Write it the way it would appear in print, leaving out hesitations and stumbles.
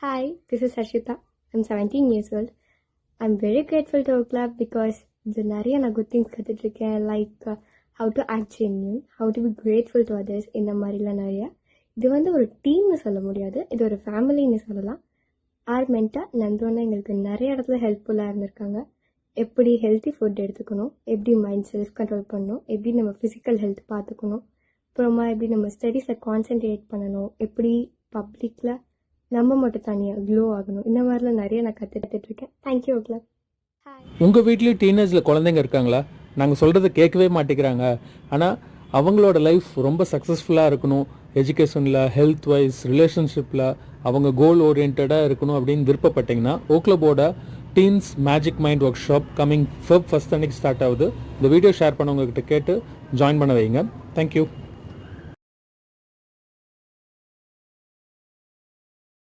Hi, this is Harshita. I'm 17 years old. I'm very grateful to our club because இது நிறைய நான் good things கற்றுட்ருக்கேன். Like how to act genuine, how to be grateful to others, இந்த மாதிரிலாம் நிறைய. இது ஒரு டீம்னு சொல்ல முடியாது, இது ஒரு ஃபேமிலின்னு சொல்லலாம். ஆர் மென்டா நந்தோன்னா எங்களுக்கு நிறைய இடத்துல ஹெல்ப்ஃபுல்லாக இருந்திருக்காங்க. எப்படி ஹெல்த்தி ஃபுட் எடுத்துக்கணும், எப்படி மைண்ட் செல்ஃப் கண்ட்ரோல் பண்ணணும், எப்படி நம்ம ஃபிசிக்கல் ஹெல்த் பார்த்துக்கணும், அப்புறமா எப்படி நம்ம ஸ்டடீஸில் கான்சென்ட்ரேட் பண்ணணும், எப்படி பப்ளிக்கில் நம்ம மட்டும் தனியாக க்ளோ ஆகணும், இந்த மாதிரிலாம் நிறைய நான் கற்றுட்டுருக்கேன். Thank you club. உங்கள் வீட்லேயும் டீனேஜில் குழந்தைங்க இருக்காங்களா? நாங்கள் சொல்கிறத கேட்கவே மாட்டேங்கிறாங்க. ஆனால் அவங்களோட லைஃப் ரொம்ப சக்ஸஸ்ஃபுல்லாக இருக்கணும், எஜுகேஷனில், ஹெல்த் வைஸ், ரிலேஷன்ஷிப்பில் அவங்க கோல் ஓரியன்டாக இருக்கணும் அப்படின்னு விருப்பப்பட்டிங்கன்னா ஓக்லபோட teens magic mind workshop coming Feb 1 அன்னைக்கு ஸ்டார்ட் ஆகுது. இந்த வீடியோ ஷேர் பண்ணவங்ககிட்ட கேட்டு ஜாயின் பண்ண வைங்க. தேங்க்யூ.